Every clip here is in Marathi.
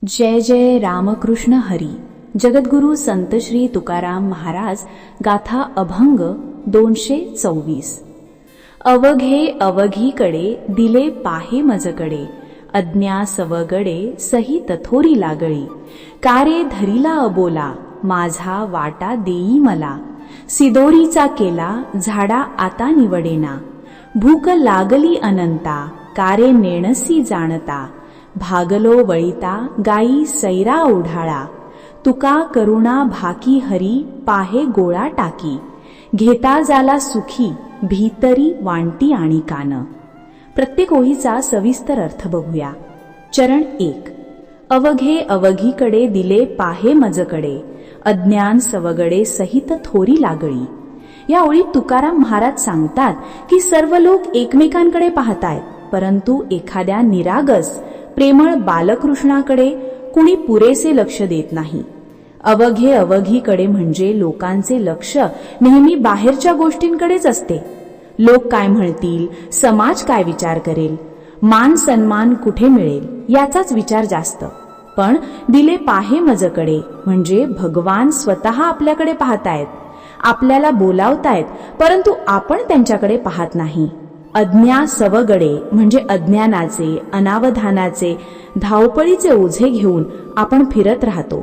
जय जय रामकृष्ण हरी. जगद्गुरु संत श्री तुकाराम महाराज. गाथा अभंग 224. अवघे अवघीकडे दिले पाहे मजकडे, अज्ञा सवगडे सही तथोरी लागळी. कारे धरिला अबोला, माझा वाटा देई मला. सिदोरीचा केला, झाडा आता निवडेना. भूक लागली अनंता, कारे नेणसी जाणता. भागलो वळिता, गाई सैरा ओढाळा. तुका करुणा भाकी हरी, पाहे गोळा टाकी. घेता जाला सुखी, भीतरी वांटी आणि कान. प्रत्येक ओळीचा सविस्तर अर्थ बघूया. चरण 1. अवघे अवघीकडे दिले पाहे मजकडे, अज्ञान सवगडे सहित थोरी लागळी. या ओळीत तुकाराम महाराज सांगतात की सर्व लोक एकमेकांकडे पाहतायत, परंतु एखाद्या निरागस प्रेमळ बालकृष्णाकडे कुणी पुरेसे लक्ष देत नाही. अवघे अवघीकडे म्हणजे लोकांचे लक्ष नेहमी बाहेरच्या गोष्टींकडेच असते. लोक काय म्हणतील, समाज काय विचार करेल, मान सन्मान कुठे मिळेल याचाच विचार जास्त. पण दिले पाहे मजकडे म्हणजे भगवान स्वतः आपल्याकडे पाहतायत, आपल्याला बोलावतायत, परंतु आपण त्यांच्याकडे पाहत नाही. अज्ञा सवगडे म्हणजे अज्ञानाचे, अनावधानाचे, धावपळीचे ओझे घेऊन आपण फिरत राहतो.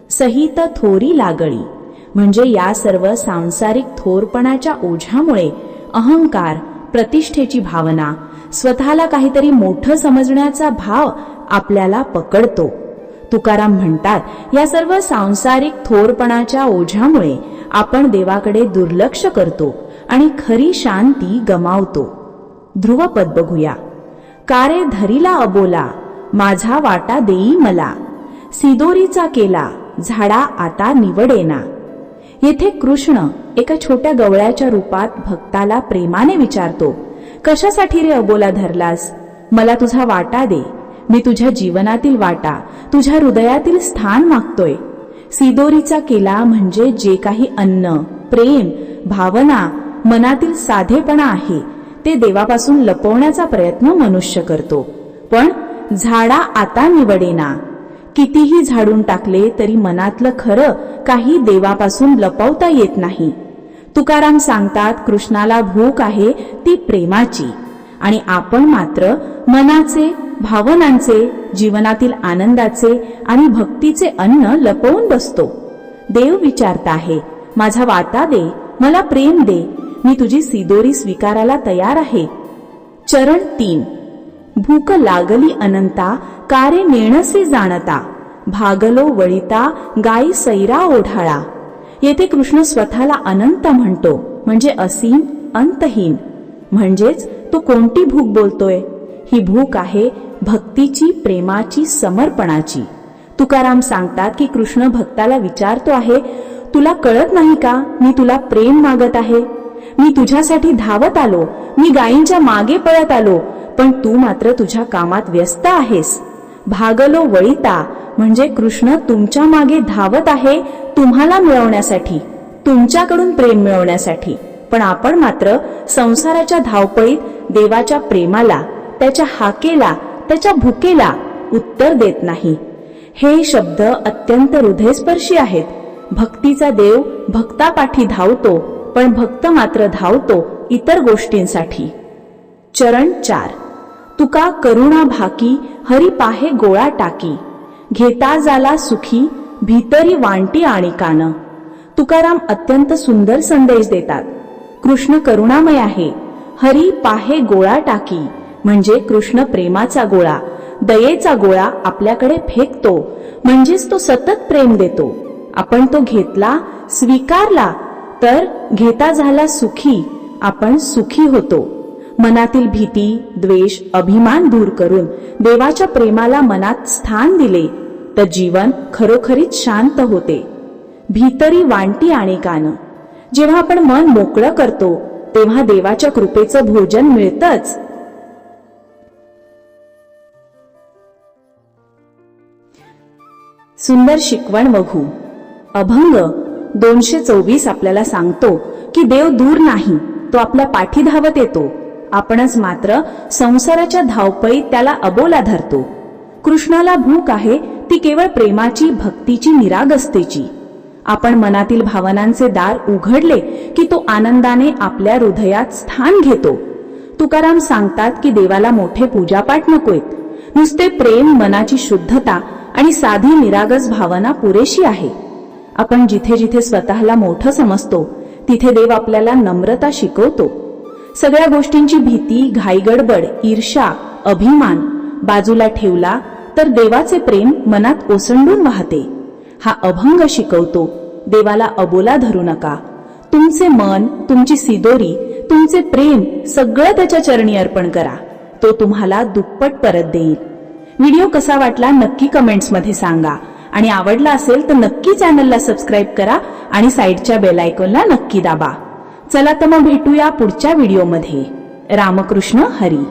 सहित थोरी लागळी म्हणजे या सर्व सांसारिक थोरपणाच्या ओझ्यामुळे अहंकार, प्रतिष्ठेची भावना, स्वतःला काहीतरी मोठं समजण्याचा भाव आपल्याला पकडतो. तुकाराम म्हणतात, या सर्व सांसारिक थोरपणाच्या ओझ्यामुळे आपण देवाकडे दुर्लक्ष करतो आणि खरी शांती गमावतो. ध्रुवपद बघूया. कारे धरिला अबोला, माझा वाटा देई मला. सिदोरीचा केला, झाडा आता निवडेना. येथे कृष्ण एका छोट्या गवळ्याच्या रूपात भक्ताला प्रेमाने विचारतो, कशासाठी रे अबोला धरलास? मला तुझा वाटा दे. मी तुझ्या जीवनातील वाटा, तुझ्या हृदयातील स्थान मागतोय. सिदोरीचा केला म्हणजे जे काही अन्न, प्रेम, भावना, मनातील साधेपणा आहे ते देवापासून लपवण्याचा प्रयत्न मनुष्य करतो. पण झाडा आता निवडेना. कितीही झाडून टाकले तरी मनातलं खरं काही देवापासून लपवता येत नाही. तुकाराम सांगतात, कृष्णाला भूक आहे ती प्रेमाची, आणि आपण मात्र मनाचे, भावनांचे, जीवनातील आनंदाचे आणि भक्तीचे अन्न लपवून बसतो. देव विचारता आहे, माझा वाटा दे, मला प्रेम दे, मी तुझी सिदोरी स्वीकारायला तयार आहे. चरण 3. भूक लागली अनंता, कारे नेणसे जाणता. भागलो वळिता, गाई सैरा ओढाळा. येथे कृष्ण स्वतःला अनंत म्हणतो, म्हणजे असीम, अंतहीन. म्हणजेच तो कोणती भूक बोलतोय? ही भूक आहे भक्तीची, प्रेमाची, समर्पणाची. तुकाराम सांगतात की कृष्ण भक्ताला विचारतो आहे, तुला कळत नाही का मी तुला प्रेम मागत आहे? मी तुझ्यासाठी धावत आलो, मी गायींच्या मागे पळत आलो, पण तू मात्र तुझ्या कामात व्यस्त आहेस. भागलो वळिता म्हणजे कृष्ण तुमच्या मागे धावत आहे तुम्हाला मिळवण्यासाठी, तुमच्याकडून प्रेम मिळवण्यासाठी. पण आपण मात्र संसाराच्या धावपळीत देवाच्या प्रेमाला, त्याच्या हाकेला, त्याच्या भुकेला उत्तर देत नाही. हे शब्द अत्यंत हृदयस्पर्शी आहेत. भक्तीचा देव भक्तापाठी धावतो, पण भक्त मात्र धावतो इतर गोष्टींसाठी. चरण 4. तुका करुणा भाकी, हरी पाहे गोळा टाकी. घेता जाला सुखी, भीतरी वांटी आणि कान. तुकाराम अत्यंत सुंदर संदेश देतात. कृष्ण करुणामय आहे. हरी पाहे गोळा टाकी म्हणजे कृष्ण प्रेमाचा गोळा, दयेचा गोळा आपल्याकडे फेकतो, म्हणजेच तो सतत प्रेम देतो. आपण तो घेतला, स्वीकारला तर घेता झाला सुखी, आपण सुखी होतो. मनातील भीती, द्वेष, अभिमान दूर करून देवाच्या प्रेमाला मनात स्थान दिले तर जीवन खरोखरीच शांत होते. भीतरी वांटी आणि कान. जेव्हा आपण मन मोकळं करतो तेव्हा देवाच्या कृपेचं भोजन मिळतंच. सुंदर शिकवण बघू. अभंग 224 आपल्याला सांगतो की देव दूर नाही, तो आपल्या पाठी धावत येतो. आपणच मात्र संसाराच्या धावपळीत त्याला अबोला धरतो. कृष्णाला भूक आहे ती केवळ प्रेमाची, भक्तीची, निरागसतेची. आपण मनातील भावनांचे दार उघडले की तो आनंदाने आपल्या हृदयात स्थान घेतो. तुकाराम सांगतात की देवाला मोठे पूजापाठ नकोयत, नुसते प्रेम, मनाची शुद्धता आणि साधी निरागस भावना पुरेशी आहे. आपण जिथे जिथे स्वतःला मोठं समजतो तिथे देव आपल्याला नम्रता शिकवतो. सगळ्या गोष्टींची भीती, घाईगडबड, ईर्ष्या, अभिमान बाजूला ठेवला तर देवाचे प्रेम मनात ओसंडून वाहते. हा अभंग शिकवतो, देवाला अबोला धरू नका. तुमचे मन, तुमची सिदोरी, तुमचे प्रेम सगळं त्याच्या चरणी अर्पण करा. तो तुम्हाला दुप्पट परत देईल. व्हिडिओ कसा वाटला नक्की कमेंट्समध्ये सांगा आणि आवडला असेल तर नक्की चॅनलला सबस्क्राईब करा आणि साईडच्या बेल आयकॉनला नक्की दाबा. चला तर मग भेटूया पुढच्या व्हिडिओमध्ये. रामकृष्ण हरी.